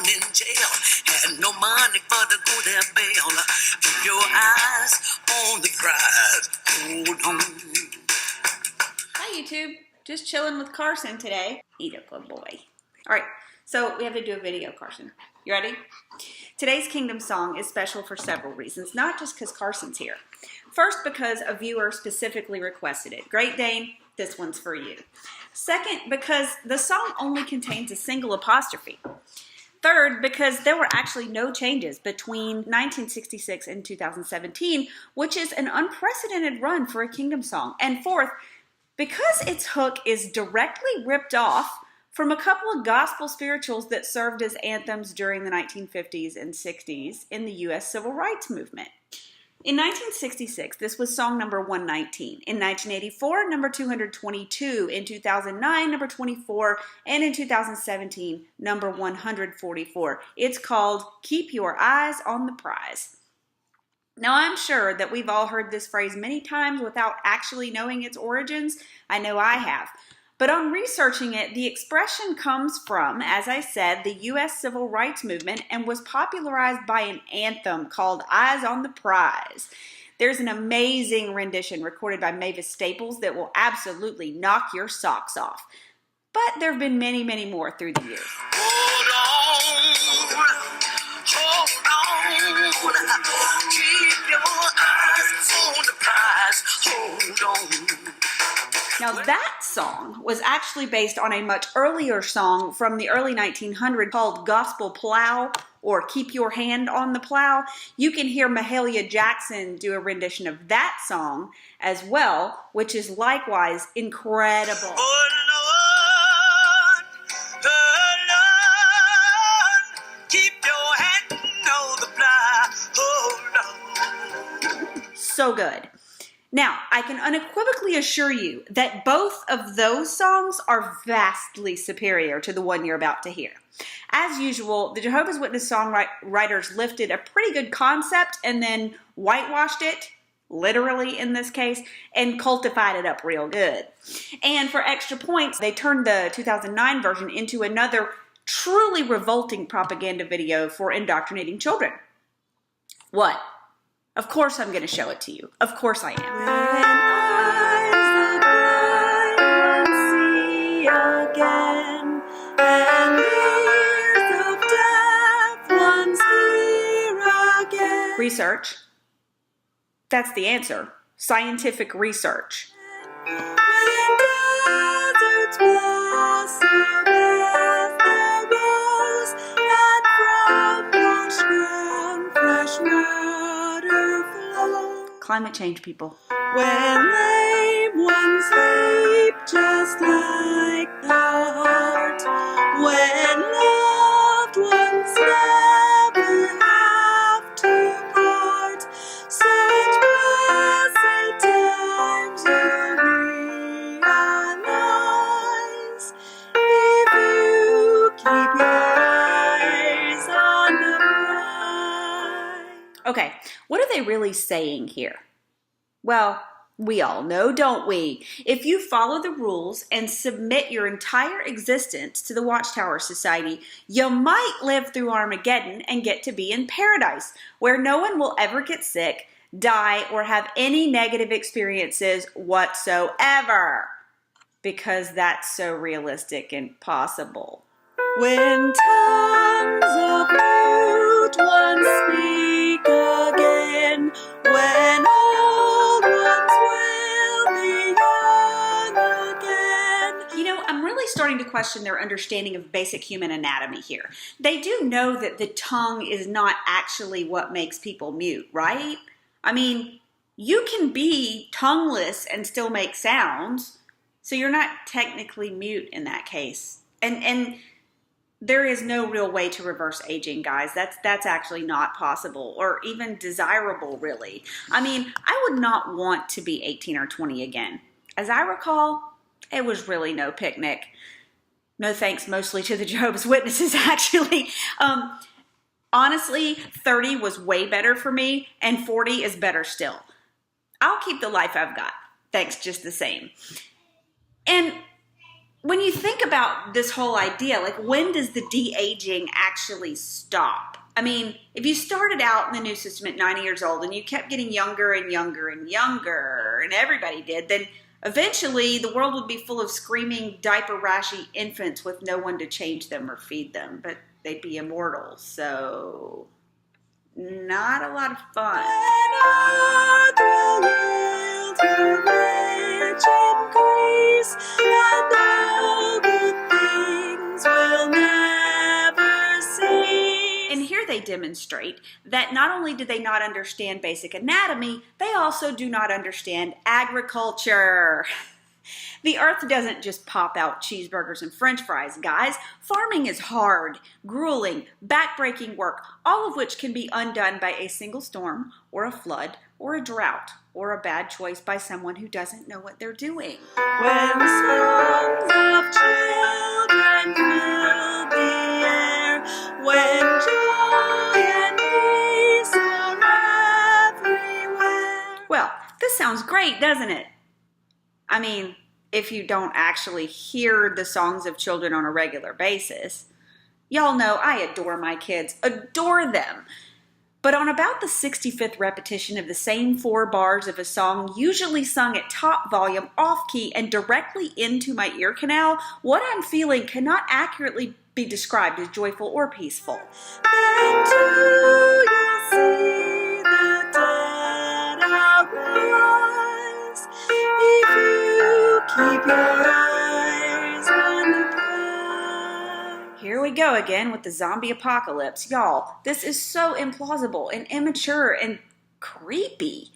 born in jail, had no money for to go their bail. Keep your eyes on the prize. Hold on. Hi YouTube, just chilling with Carson today. Eat up, good boy. All right, so we have to do a video, Carson. You ready? Today's Kingdom song is special for several reasons, not just because Carson's here. First, because a viewer specifically requested it. Great Dane, this one's for you. Second, because the song only contains a single apostrophe. Third, because there were actually no changes between 1966 and 2017, which is an unprecedented run for a Kingdom song. And fourth, because its hook is directly ripped off from a couple of gospel spirituals that served as anthems during the 1950s and 60s in the U.S. Civil Rights Movement. In 1966, this was song number 119. In 1984, number 222. In 2009, number 24. And in 2017, number 144. It's called Keep Your Eyes on the Prize. Now, I'm sure that we've all heard this phrase many times without actually knowing its origins. I know I have. But on researching it, the expression comes from, as I said, the U.S. Civil Rights Movement and was popularized by an anthem called Eyes on the Prize. There's an amazing rendition recorded by Mavis Staples that will absolutely knock your socks off. But there have been many, many more through the years. Hold on, keep your eyes on the prize, hold on. Now that song was actually based on a much earlier song from the early 1900s called Gospel Plow or Keep Your Hand on the Plow. You can hear Mahalia Jackson do a rendition of that song as well, which is likewise incredible. Oh Lord, keep your hand on the plow, hold on. So good. Now, I can unequivocally assure you that both of those songs are vastly superior to the one you're about to hear. As usual, the Jehovah's Witness songwriters lifted a pretty good concept and then whitewashed it, literally in this case, and cultified it up real good. And for extra points, they turned the 2009 version into another truly revolting propaganda video for indoctrinating children. What? Of course I'm going to show it to you. Of course I am. When eyes of blind see again, and ears of deaf ones hear again. Research. That's the answer. Scientific research. When deserts blossom as the rose, and from parched ground fresh water flows. Climate change, people. When lame ones leap just like the heart, when loved ones never have to part, such blessed times you realize if you keep your eyes on the prize. Okay, what are they really saying here? Well, we all know, don't we? If you follow the rules and submit your entire existence to the Watchtower Society, you might live through Armageddon and get to be in paradise, where no one will ever get sick, die, or have any negative experiences whatsoever. Because that's so realistic and possible. When tongues of mute ones speak again, when old ones will be young again. You know, I'm really starting to question their understanding of basic human anatomy here. They do know that the tongue is not actually what makes people mute, right? I mean, you can be tongueless and still make sounds, so you're not technically mute in that case. And there is no real way to reverse aging, guys. That's actually not possible or even desirable, really. I mean, I would not want to be 18 or 20 again. As I recall, it was really no picnic. No thanks mostly to the Jehovah's Witnesses, actually. Honestly, 30 was way better for me, and 40 is better still. I'll keep the life I've got. Thanks just the same. And when you think about this whole idea, like when does the de-aging actually stop? I mean, if you started out in the new system at 90 years old and you kept getting younger and younger and younger, and everybody did, then eventually the world would be full of screaming, diaper-rashy infants with no one to change them or feed them, but they'd be immortal, so not a lot of fun. Increase, and all good things will never cease. And here they demonstrate that not only do they not understand basic anatomy, they also do not understand agriculture. The earth doesn't just pop out cheeseburgers and french fries, guys. Farming is hard, grueling, backbreaking work, all of which can be undone by a single storm, or a flood, or a drought, or a bad choice by someone who doesn't know what they're doing. When songs of children fill the air, when joy and peace are everywhere. Well, this sounds great, doesn't it? I mean, if you don't actually hear the songs of children on a regular basis. Y'all know I adore my kids, adore them. But on about the 65th repetition of the same 4 bars of a song, usually sung at top volume, off-key, and directly into my ear canal, what I'm feeling cannot accurately be described as joyful or peaceful. Then too you'll see the dead arise, if you keep your eyes on the prize. Here we go again with the zombie apocalypse. Y'all, this is so implausible and immature and creepy.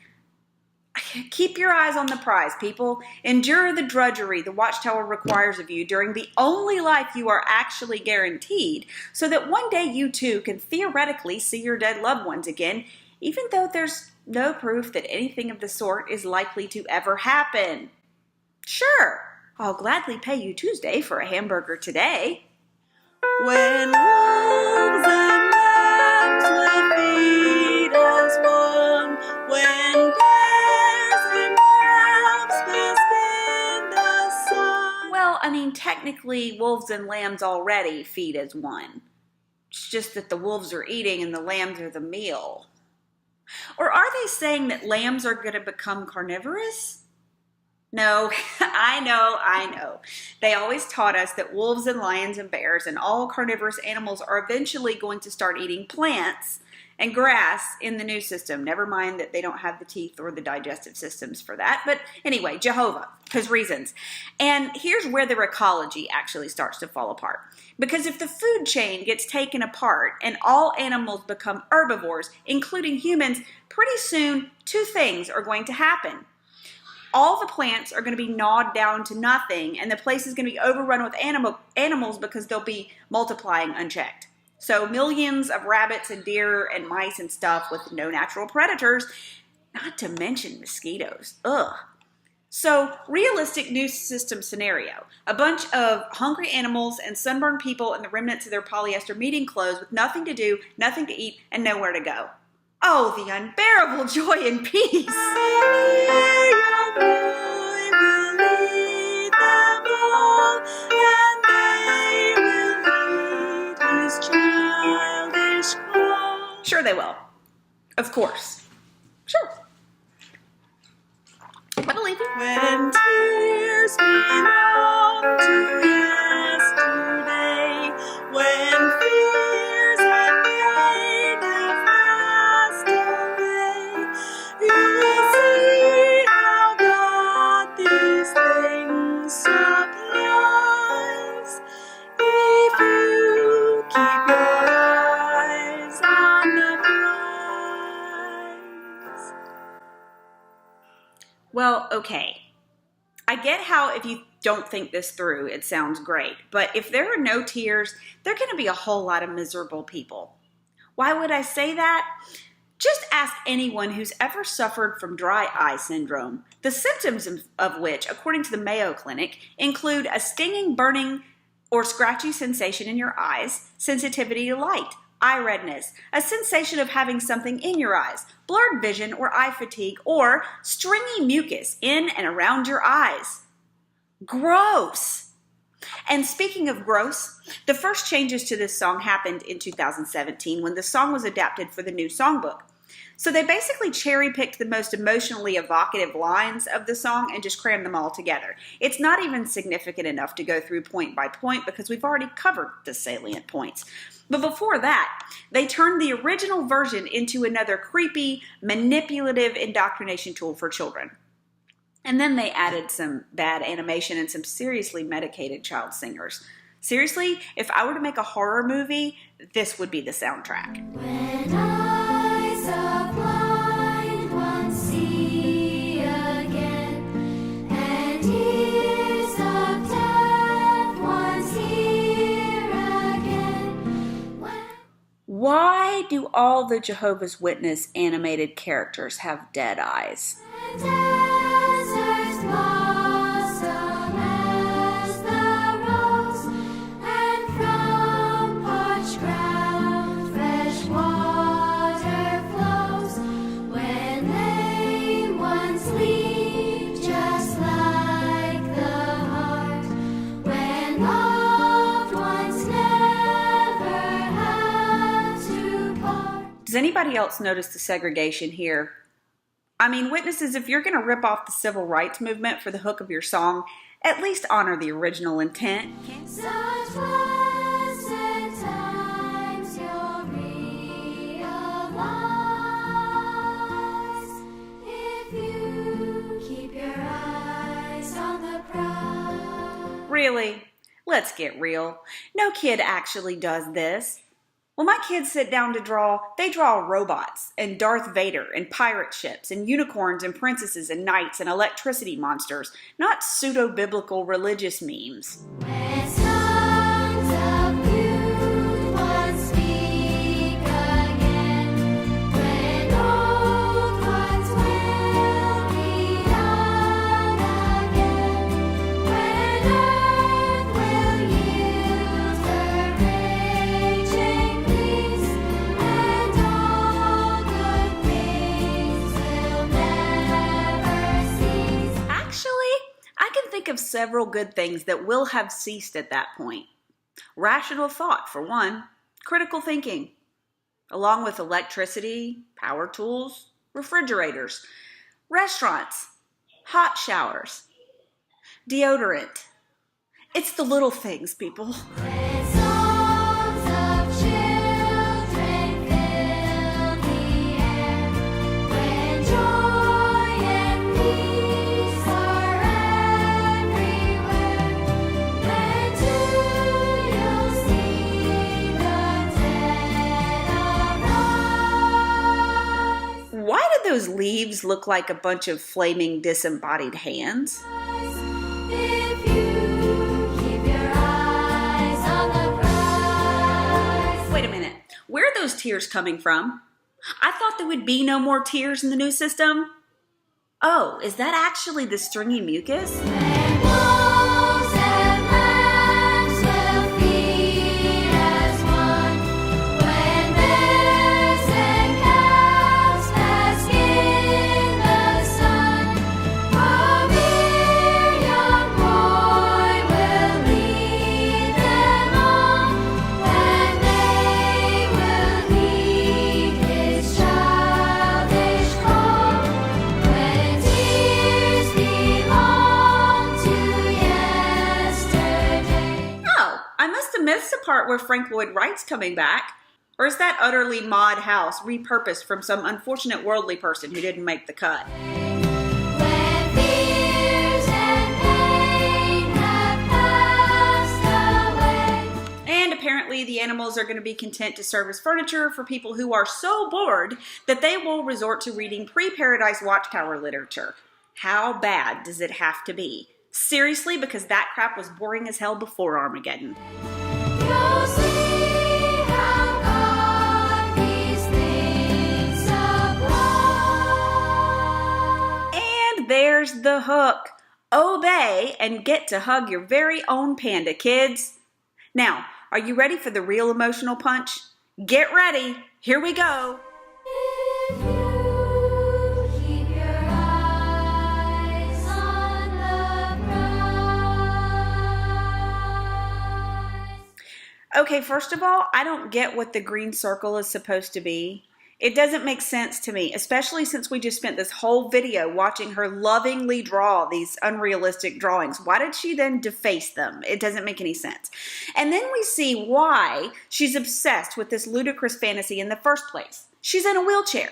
Keep your eyes on the prize, people. Endure the drudgery the Watchtower requires of you during the only life you are actually guaranteed, so that one day you too can theoretically see your dead loved ones again, even though there's no proof that anything of the sort is likely to ever happen. Sure, I'll gladly pay you Tuesday for a hamburger today. When wolves and lambs will feed as one, when bears and calves bask in the sun. Well, I mean, technically, wolves and lambs already feed as one. It's just that the wolves are eating and the lambs are the meal. Or are they saying that lambs are going to become carnivorous? No, I know. They always taught us that wolves and lions and bears and all carnivorous animals are eventually going to start eating plants and grass in the new system. Never mind that they don't have the teeth or the digestive systems for that. But anyway, Jehovah, because reasons. And here's where their ecology actually starts to fall apart. Because if the food chain gets taken apart and all animals become herbivores, including humans, pretty soon 2 things are going to happen. All the plants are going to be gnawed down to nothing, and the place is going to be overrun with animals because they'll be multiplying unchecked. So millions of rabbits and deer and mice and stuff with no natural predators, not to mention mosquitoes. Ugh. So, realistic new system scenario. A bunch of hungry animals and sunburned people and the remnants of their polyester meeting clothes with nothing to do, nothing to eat, and nowhere to go. Oh, the unbearable joy and peace! Sure they will. Of course. Sure. I believe you. When tears belong to yesterday, when fears and pain have passed away, you will see how God these things supplies, if you keep your eyes on the prize. Well, okay. I get how if you don't think this through, it sounds great. But if there are no tears, there are going to be a whole lot of miserable people. Why would I say that? Just ask anyone who's ever suffered from dry eye syndrome, the symptoms of which, according to the Mayo Clinic, include a stinging, burning, or scratchy sensation in your eyes, sensitivity to light, eye redness, a sensation of having something in your eyes, blurred vision or eye fatigue, or stringy mucus in and around your eyes. Gross! And speaking of gross, the first changes to this song happened in 2017 when the song was adapted for the new songbook. So they basically cherry-picked the most emotionally evocative lines of the song and just crammed them all together. It's not even significant enough to go through point by point because we've already covered the salient points. But before that, they turned the original version into another creepy, manipulative indoctrination tool for children. And then they added some bad animation and some seriously medicated child singers. Seriously, if I were to make a horror movie, this would be the soundtrack. When eyes of blind ones see again, and ears of deaf ones hear again. Why do all the Jehovah's Witness animated characters have dead eyes? Deserts blossom as the rose, and from parched ground fresh water flows. When lame ones leap just like the heart, when loved ones never have to part. Does anybody else notice the segregation here? I mean, witnesses, if you're going to rip off the civil rights movement for the hook of your song, at least honor the original intent. Such blessed times you'll realize if you keep your eyes on the prize. Really? Let's get real. No kid actually does this. When my kids sit down to draw, they draw robots and Darth Vader and pirate ships and unicorns and princesses and knights and electricity monsters, not pseudo-biblical religious memes. When songs of youth once speak again, when old ones will be young again, when earth will yield her raging peace, and all good things will never cease. Actually, I can think of several good things that will have ceased at that point. Rational thought, for one. Critical thinking. Along with electricity, power tools, refrigerators, restaurants, hot showers, deodorant. It's the little things, people. When songs of children fill the air, when joy and peace are everywhere, when too you'll see the dead arise. Why do those leaves look like a bunch of flaming disembodied hands? If you keep your eyes on the prize. Wait a minute. Where are those tears coming from? I thought there would be no more tears in the new system. Oh, is that actually the stringy mucus? When wolves and lambs will feed as one, when bears and calves bask in the sun, a mere young boy will lead them on, and they will heed his childish call. When tears belong to yesterday. Oh, I must have missed the part where Frank Lloyd Wright's coming back. Or is that utterly mod house repurposed from some unfortunate worldly person who didn't make the cut? When fears and pain have passed away. And apparently the animals are going to be content to serve as furniture for people who are so bored that they will resort to reading pre-Paradise Watchtower literature. How bad does it have to be? Seriously, because that crap was boring as hell before Armageddon. You'll see how God these things supply. And there's the hook. Obey and get to hug your very own panda, kids. Now, are you ready for the real emotional punch? Get ready. Here we go. If you keep your eyes on the prize. Okay, first of all, I don't get what the green circle is supposed to be. It doesn't make sense to me, especially since we just spent this whole video watching her lovingly draw these unrealistic drawings. Why did she then deface them? It doesn't make any sense. And then we see why she's obsessed with this ludicrous fantasy in the first place. She's in a wheelchair.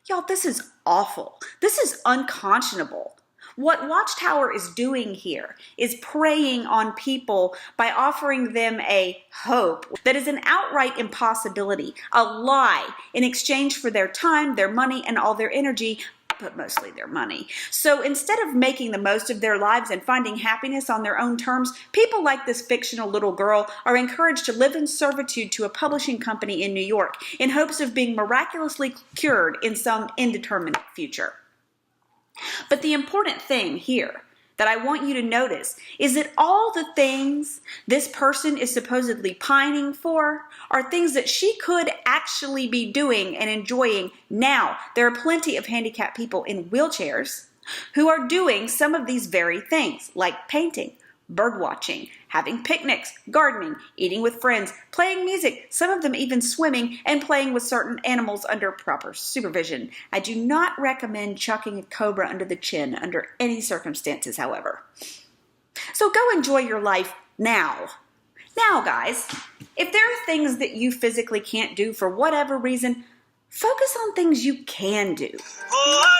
Y'all, this is awful. This is unconscionable. What Watchtower is doing here is preying on people by offering them a hope that is an outright impossibility, a lie in exchange for their time, their money, and all their energy, but mostly their money. So instead of making the most of their lives and finding happiness on their own terms, people like this fictional little girl are encouraged to live in servitude to a publishing company in New York in hopes of being miraculously cured in some indeterminate future. But the important thing here that I want you to notice is that all the things this person is supposedly pining for are things that she could actually be doing and enjoying now. There are plenty of handicapped people in wheelchairs who are doing some of these very things, like painting, bird watching, having picnics, gardening, eating with friends, playing music, some of them even swimming and playing with certain animals under proper supervision. I do not recommend chucking a cobra under the chin under any circumstances, however. So go enjoy your life now. Now, guys, if there are things that you physically can't do for whatever reason, focus on things you can do. Oh,